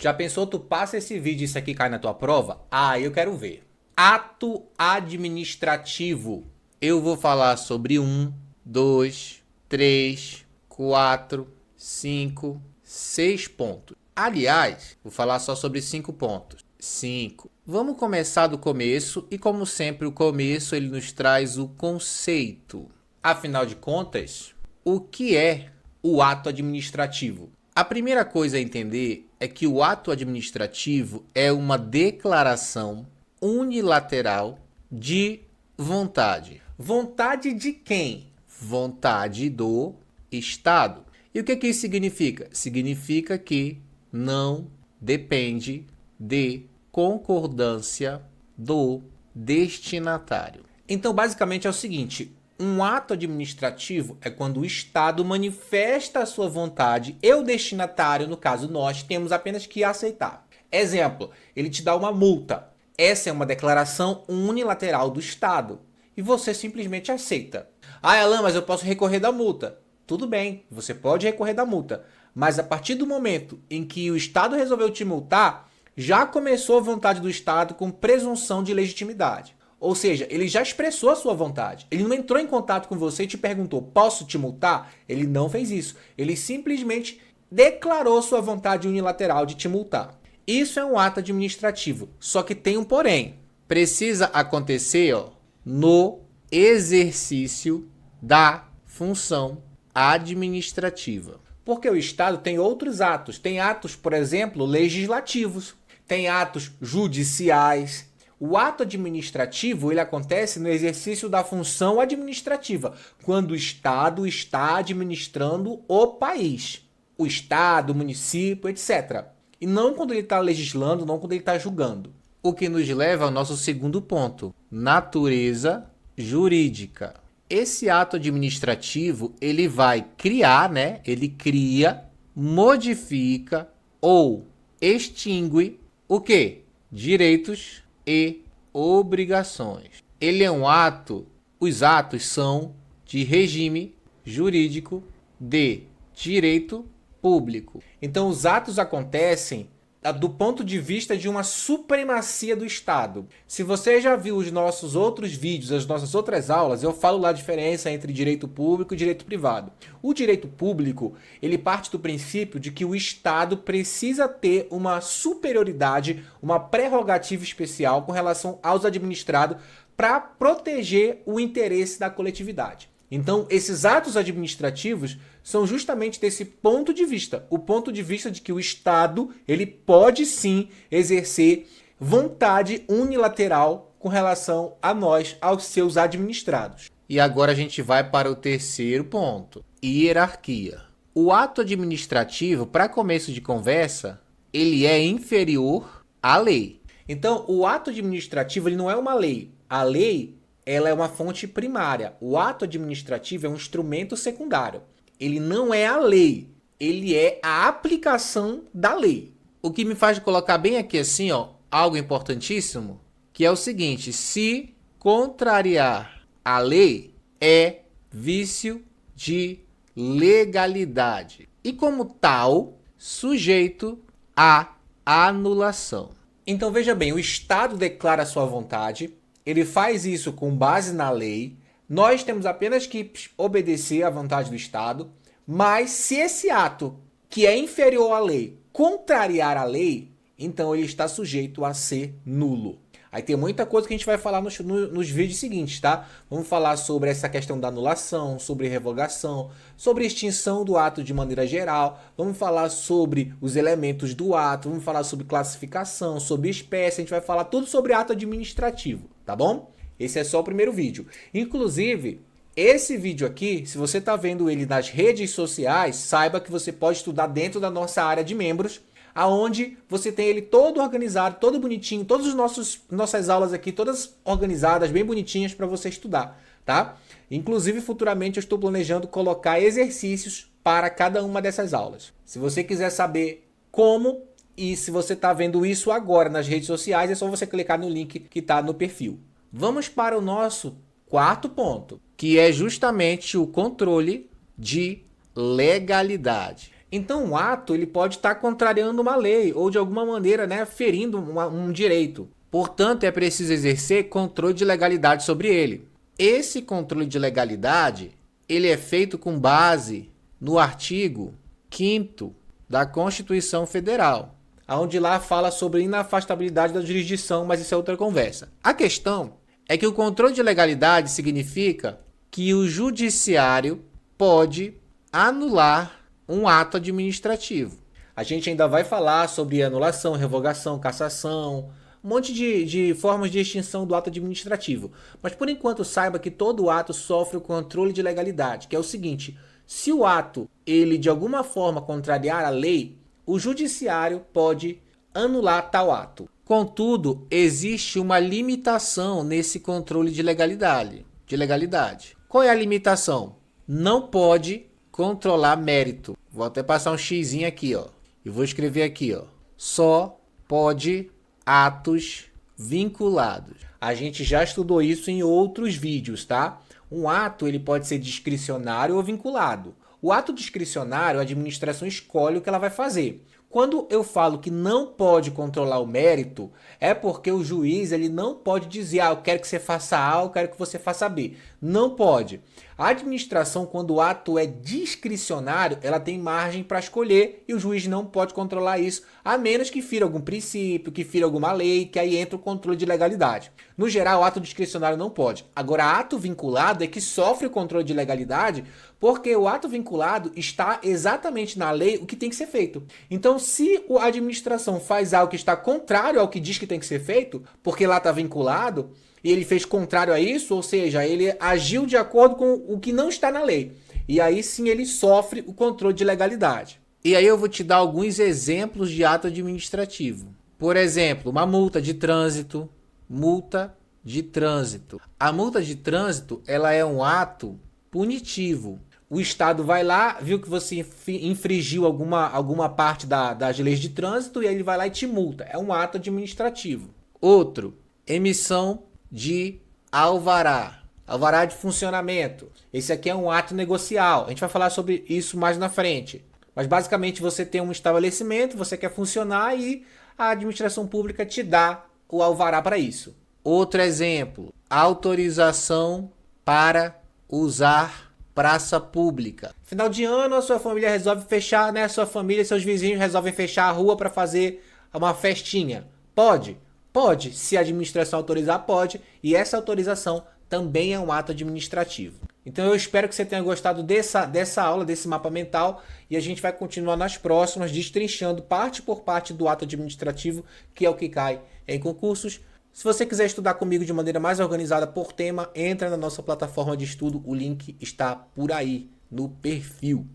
Já pensou, tu passa esse vídeo e isso aqui cai na tua prova? Ah, eu quero ver. Ato administrativo. Eu vou falar sobre 2, 3, 4, 5, 6 pontos. Aliás, vou falar só sobre 5 pontos. 5. Vamos começar do começo e, como sempre, o começo ele nos traz o conceito. Afinal de contas, o que é o ato administrativo? A primeira coisa a entender é que o ato administrativo é uma declaração unilateral de vontade. Vontade de quem? Vontade do Estado. E o que isso significa? Significa que não depende de concordância do destinatário. Então, basicamente é o seguinte: um ato administrativo é quando o Estado manifesta a sua vontade e o destinatário, no caso nós, temos apenas que aceitar. Exemplo, ele te dá uma multa. Essa é uma declaração unilateral do Estado e você simplesmente aceita. Ah, Alan, mas eu posso recorrer da multa. Tudo bem, você pode recorrer da multa, mas a partir do momento em que o Estado resolveu te multar, já começou a vontade do Estado com presunção de legitimidade. Ou seja, ele já expressou a sua vontade. Ele não entrou em contato com você e te perguntou, posso te multar? Ele não fez isso. Ele simplesmente declarou sua vontade unilateral de te multar. Isso é um ato administrativo, só que tem um porém. Precisa acontecer no exercício da função administrativa. Porque o Estado tem outros atos. Tem atos, por exemplo, legislativos. Tem atos judiciais. O ato administrativo ele acontece no exercício da função administrativa, quando o Estado está administrando o país. O Estado, o município, etc. E não quando ele está legislando, não quando ele está julgando. O que nos leva ao nosso segundo ponto, natureza jurídica. Esse ato administrativo, ele vai criar, Ele cria, modifica ou extingue o quê? Direitos e obrigações. Ele é um ato, os atos são de regime jurídico de direito público. Então, os atos acontecem do ponto de vista de uma supremacia do Estado. Se você já viu os nossos outros vídeos, as nossas outras aulas, eu falo lá a diferença entre direito público e direito privado. O direito público, ele parte do princípio de que o Estado precisa ter uma superioridade, uma prerrogativa especial com relação aos administrados para proteger o interesse da coletividade. Então, esses atos administrativos são justamente desse ponto de vista, o ponto de vista de que o Estado ele pode sim exercer vontade unilateral com relação a nós, aos seus administrados. E agora a gente vai para o terceiro ponto, hierarquia. O ato administrativo, para começo de conversa, ele é inferior à lei. Então, o ato administrativo ele não é uma lei. A lei ela é uma fonte primária. O ato administrativo é um instrumento secundário. Ele não é a lei, ele é a aplicação da lei. O que me faz colocar bem aqui assim, algo importantíssimo, que é o seguinte: se contrariar a lei é vício de legalidade e, como tal, sujeito à anulação. Então veja bem, o Estado declara sua vontade, ele faz isso com base na lei, nós temos apenas que obedecer à vontade do Estado, mas se esse ato, que é inferior à lei, contrariar a lei, então ele está sujeito a ser nulo. Aí tem muita coisa que a gente vai falar nos vídeos seguintes, tá? Vamos falar sobre essa questão da anulação, sobre revogação, sobre extinção do ato de maneira geral, vamos falar sobre os elementos do ato, vamos falar sobre classificação, sobre espécie, a gente vai falar tudo sobre ato administrativo, tá bom? Esse é só o primeiro vídeo. Inclusive, esse vídeo aqui, se você está vendo ele nas redes sociais, saiba que você pode estudar dentro da nossa área de membros, aonde você tem ele todo organizado, todo bonitinho, todas as nossas aulas aqui, todas organizadas, bem bonitinhas para você estudar, tá? Inclusive, futuramente eu estou planejando colocar exercícios para cada uma dessas aulas. Se você quiser saber como e se você está vendo isso agora nas redes sociais, é só você clicar no link que está no perfil. Vamos para o nosso quarto ponto, que é justamente o controle de legalidade. Então o ato ele pode estar contrariando uma lei ou de alguma maneira, né, ferindo um direito. Portanto, é preciso exercer controle de legalidade sobre ele. Esse controle de legalidade ele é feito com base no artigo 5º da Constituição Federal, onde lá fala sobre inafastabilidade da jurisdição, mas isso é outra conversa. A questão é que o controle de legalidade significa que o judiciário pode anular um ato administrativo. A gente ainda vai falar sobre anulação, revogação, cassação, um monte de formas de extinção do ato administrativo. Mas por enquanto saiba que todo ato sofre o controle de legalidade, que é o seguinte: se o ato ele de alguma forma contrariar a lei, o judiciário pode anular tal ato. Contudo, existe uma limitação nesse controle de legalidade. Qual é a limitação? Não pode controlar mérito. Vou até passar um xizinho aqui, ó. E vou escrever aqui, ó. Só pode atos vinculados. A gente já estudou isso em outros vídeos, tá? Um ato ele pode ser discricionário ou vinculado. O ato discricionário, a administração escolhe o que ela vai fazer. Quando eu falo que não pode controlar o mérito, é porque o juiz ele não pode dizer, eu quero que você faça A, eu quero que você faça B. Não pode. A administração, quando o ato é discricionário, ela tem margem para escolher e o juiz não pode controlar isso, a menos que fira algum princípio, que fira alguma lei, que aí entra o controle de legalidade. No geral, o ato discricionário não pode. Agora, ato vinculado é que sofre o controle de legalidade, porque o ato vinculado está exatamente na lei o que tem que ser feito. Então, se a administração faz algo que está contrário ao que diz que tem que ser feito, porque lá está vinculado, e ele fez contrário a isso, ou seja, ele agiu de acordo com o que não está na lei. E aí sim ele sofre o controle de legalidade. E aí eu vou te dar alguns exemplos de ato administrativo. Por exemplo, uma multa de trânsito. Multa de trânsito. A multa de trânsito, ela é um ato punitivo. O Estado vai lá, viu que você infringiu alguma parte das leis de trânsito e aí ele vai lá e te multa. É um ato administrativo. Outro, emissão de alvará. Alvará de funcionamento. Esse aqui é um ato negocial. A gente vai falar sobre isso mais na frente. Mas basicamente você tem um estabelecimento, você quer funcionar e a administração pública te dá o alvará para isso. Outro exemplo, autorização para usar praça pública. Final de ano, a sua família resolve fechar, né? A sua família e seus vizinhos resolvem fechar a rua para fazer uma festinha. Pode? Pode. Se a administração autorizar, pode. E essa autorização também é um ato administrativo. Então eu espero que você tenha gostado dessa aula, desse mapa mental, e a gente vai continuar nas próximas, destrinchando parte por parte do ato administrativo, que é o que cai em concursos. Se você quiser estudar comigo de maneira mais organizada por tema, entra na nossa plataforma de estudo, o link está por aí no perfil.